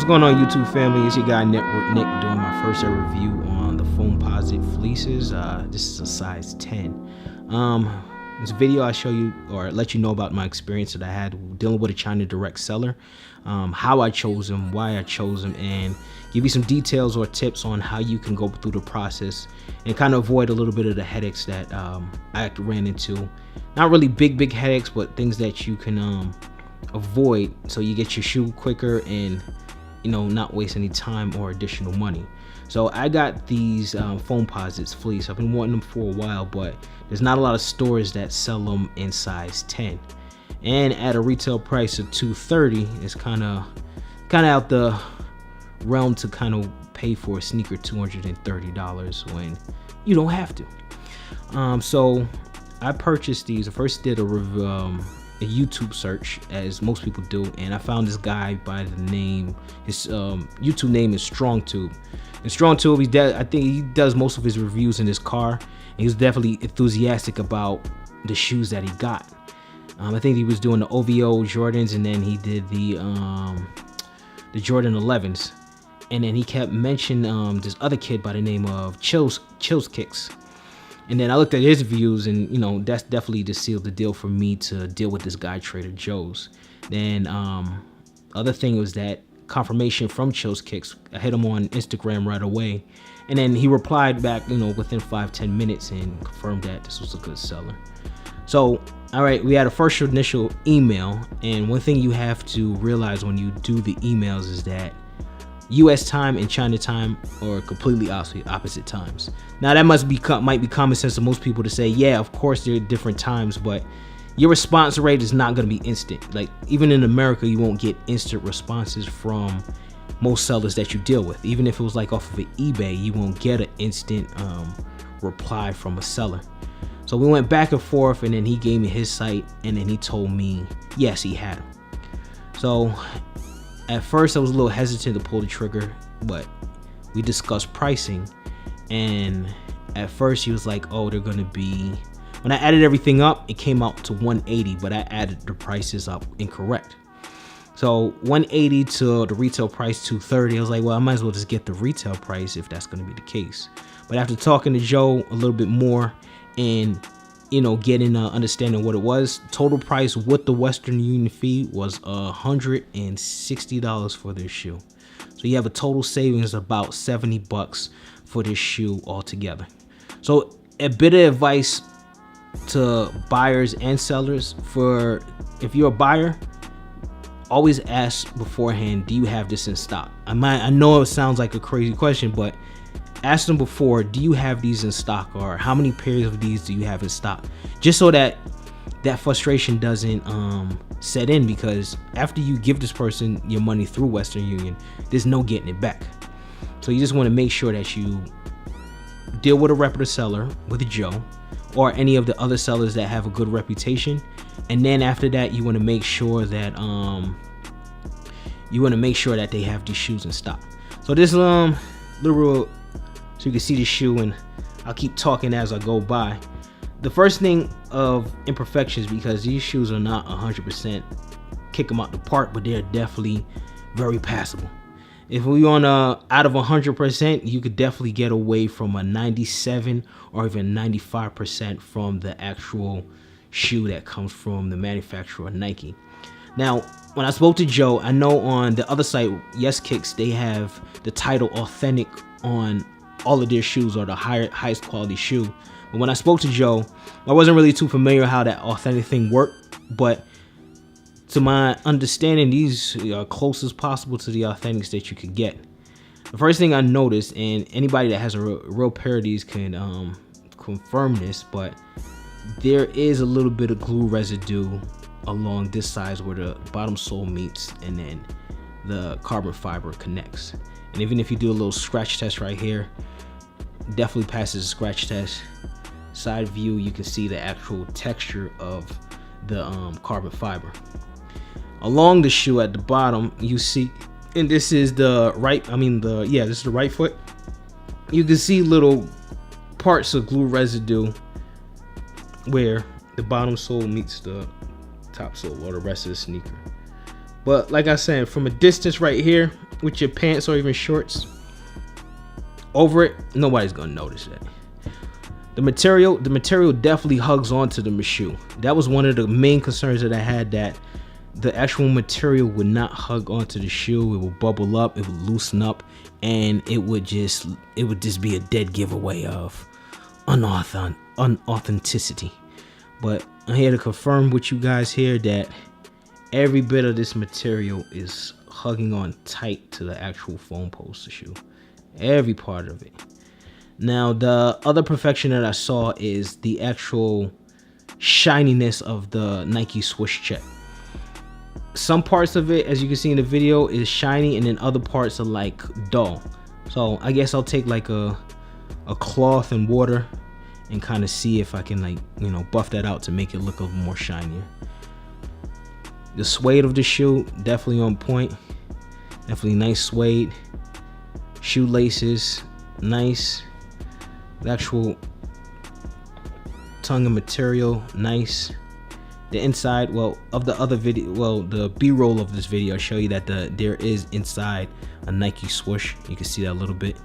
going on, YouTube family? It's your guy Network Nick doing my first ever review on the Foamposite fleeces. This is a size 10. This video I show you or let you know about my experience that I had dealing with a China direct seller, how I chose them, why I chose them, and give you some details or tips on how you can go through the process and kind of avoid a little bit of the headaches that I ran into. Not really big headaches, but things that you can avoid so you get your shoe quicker and not waste any time or additional money. So I got these Foamposites fleece. I've been wanting them for a while, but there's not a lot of stores that sell them in size 10, and at a retail price of $230, it's kind of out the realm to kind of pay for a sneaker $230 when you don't have to. So I purchased these. I first did a YouTube search, as most people do, and I found this guy by the name, his YouTube name is StrongTube. And StrongTube, I think he does most of his reviews in his car, and he was definitely enthusiastic about the shoes that he got. I think he was doing the OVO Jordans, and then he did the Jordan 11s, and then he kept mentioning this other kid by the name of Chills Kicks. And then I looked at his reviews, and that's definitely to seal the deal for me to deal with this guy Trader Joe's. Then other thing was that confirmation from Chills Kicks. I hit him on Instagram right away, and then he replied back within 5-10 minutes and confirmed that this was a good seller. So all right, we had a first initial email, and one thing you have to realize when you do the emails is that US time and China time are completely opposite times. Now that might be common sense to most people to say, yeah, of course they're different times, but your response rate is not going to be instant. Like, even in America, you won't get instant responses from most sellers that you deal with. Even if it was like off of an eBay, you won't get an instant reply from a seller. So we went back and forth, and then he gave me his site, and then he told me yes, he had them. So at first I was a little hesitant to pull the trigger, but we discussed pricing, and at first he was like, oh, they're gonna be, when I added everything up, it came out to $180, but I added the prices up incorrect. So $180 to the retail price $230. I was like, well, I might as well just get the retail price if that's gonna be the case. But after talking to Joe a little bit more and getting understanding what it was, total price with the Western Union fee was $160 for this shoe. So you have a total savings of about $70 for this shoe altogether. So a bit of advice to buyers and sellers: for if you're a buyer, always ask beforehand, do you have this in stock? I know it sounds like a crazy question, but ask them before, do you have these in stock, or how many pairs of these do you have in stock? Just so that frustration doesn't set in, because after you give this person your money through Western Union, there's no getting it back. So you just want to make sure that you deal with a reputable seller, with Joe or any of the other sellers that have a good reputation, and then after that you want to make sure that they have these shoes in stock. So this little, so you can see the shoe, and I'll keep talking as I go by. The first thing of imperfections, because these shoes are not 100% kick them out the park, but they're definitely very passable. If we on out of 100%, you could definitely get away from a 97 or even 95% from the actual shoe that comes from the manufacturer, Nike. Now, when I spoke to Joe, I know on the other site, Yes Kicks, they have the title authentic on all of their shoes, or the highest quality shoe. But when I spoke to Joe, I wasn't really too familiar how that authentic thing worked, but to my understanding, these are close as possible to the authentics that you could get. The first thing I noticed, and anybody that has a real pair of these can confirm this, but there is a little bit of glue residue along this side where the bottom sole meets and then the carbon fiber connects. And even if you do a little scratch test right here, definitely passes the scratch test. Side view, you can see the actual texture of the carbon fiber. Along the shoe at the bottom, you see, and this is the right, this is the right foot. You can see little parts of glue residue where the bottom sole meets the top sole or the rest of the sneaker. But like I said, from a distance right here, with your pants or even shorts over it, nobody's gonna notice that. The material definitely hugs onto the shoe. That was one of the main concerns that I had, that the actual material would not hug onto the shoe. It would bubble up, it would loosen up, and it would just be a dead giveaway of unauthenticity. But I'm here to confirm with you guys here that every bit of this material is hugging on tight to the actual Foamposite shoe. Every part of it. Now, the other perfection that I saw is the actual shininess of the Nike swoosh check. Some parts of it, as you can see in the video, is shiny, and then other parts are like dull. So I guess I'll take like a cloth and water and kind of see if I can, like, you know, buff that out to make it look a little more shinier. The suede of the shoe, definitely on point. Definitely nice suede. Shoelaces, nice. The actual tongue of material, nice. The inside, well, of the other video, well, the B-roll of this video, I'll show you that there is inside a Nike swoosh. You can see that a little bit.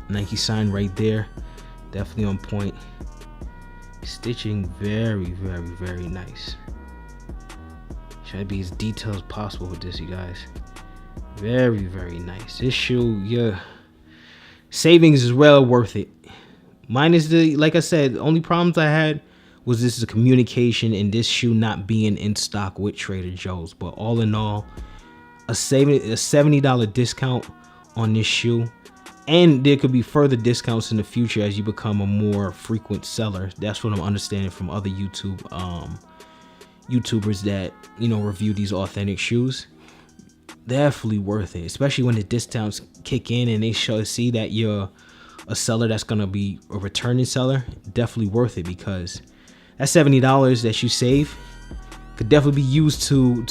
Nike sign right there, definitely on point. Stitching very, very, very nice. Try to be as detailed as possible with this, you guys. Very, very nice. This shoe, yeah, savings is well worth it. Minus the, like I said, the only problems I had was this is a communication and this shoe not being in stock with Trader Joe's. But all in all, a $70 discount on this shoe, and there could be further discounts in the future as you become a more frequent seller. That's what I'm understanding from other YouTubers that, you know, review these authentic shoes. Definitely worth it, especially when the discounts kick in and they see that you're a seller that's gonna be a returning seller. Definitely worth it, because that $70 that you save could definitely be used to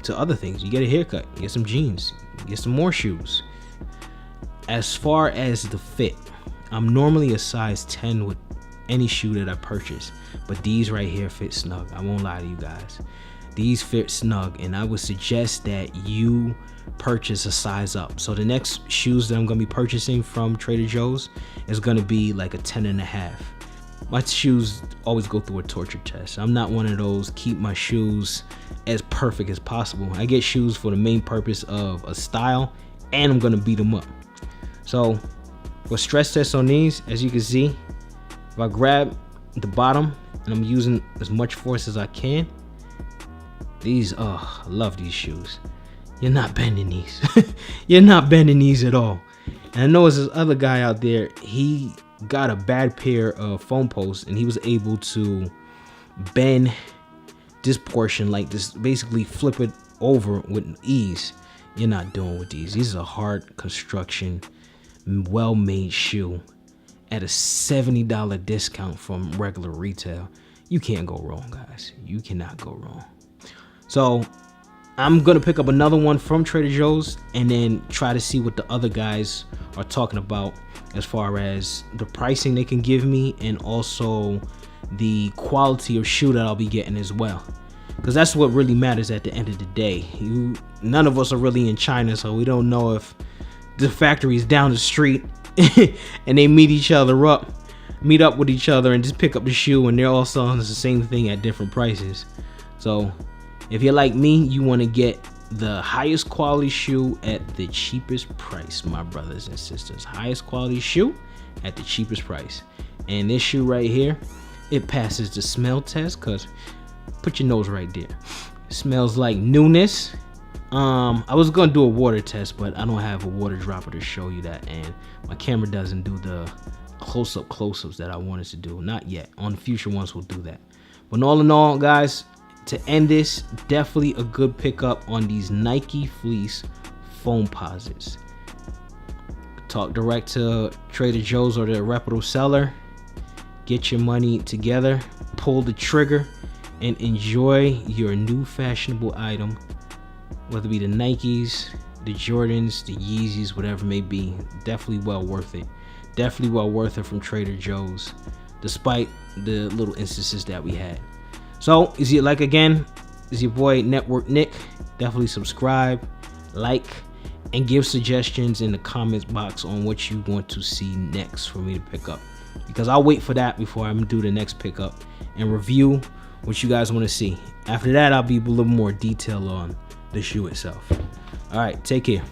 other things. You get a haircut, you get some jeans, you get some more shoes. As far as the fit, I'm normally a size 10 with any shoe that I purchase, but these right here fit snug. I won't lie to you guys. These fit snug, and I would suggest that you purchase a size up. So the next shoes that I'm gonna be purchasing from Trader Joe's is gonna be like a 10.5. My shoes always go through a torture test. I'm not one of those keep my shoes as perfect as possible. I get shoes for the main purpose of a style, and I'm gonna beat them up. So for stress tests on these, as you can see, if I grab the bottom and I'm using as much force as I can, these, oh, I love these shoes. You're not bending these. You're not bending these at all. And I know there's this other guy out there, he got a bad pair of Foamposite and he was able to bend this portion like this, basically flip it over with ease. You're not doing with these. These are hard construction, well-made shoe at a $70 discount from regular retail. You can't go wrong, guys. You cannot go wrong. So I'm gonna pick up another one from Trader Joe's and then try to see what the other guys are talking about as far as the pricing they can give me and also the quality of shoe that I'll be getting as well, because that's what really matters at the end of the day. None of us are really in China, so we don't know if the factory is down the street and they meet up with each other and just pick up the shoe and they're all selling the same thing at different prices. So if you're like me, you want to get the highest quality shoe at the cheapest price, my brothers and sisters. Highest quality shoe at the cheapest price. And this shoe right here, it passes the smell test, because put your nose right there. It smells like newness. I was gonna do a water test, but I don't have a water dropper to show you that, and my camera doesn't do the close-ups that I wanted to do. Not yet. On future ones we'll do that. But all in all, guys, to end this, definitely a good pickup on these Nike Fleece Foamposites. Talk direct to Trader Joe's or the reputable seller. Get your money together, pull the trigger, and enjoy your new fashionable item. Whether it be the Nikes, the Jordans, the Yeezys, whatever it may be, definitely well worth it. Definitely well worth it from Trader Joe's, despite the little instances that we had. So, is it like, again, It's your boy Network Nick. Definitely subscribe, like, and give suggestions in the comments box on what you want to see next for me to pick up, because I'll wait for that before I do the next pickup and review what you guys want to see. After that, I'll be a little more detailed on the shoe itself. All right, take care.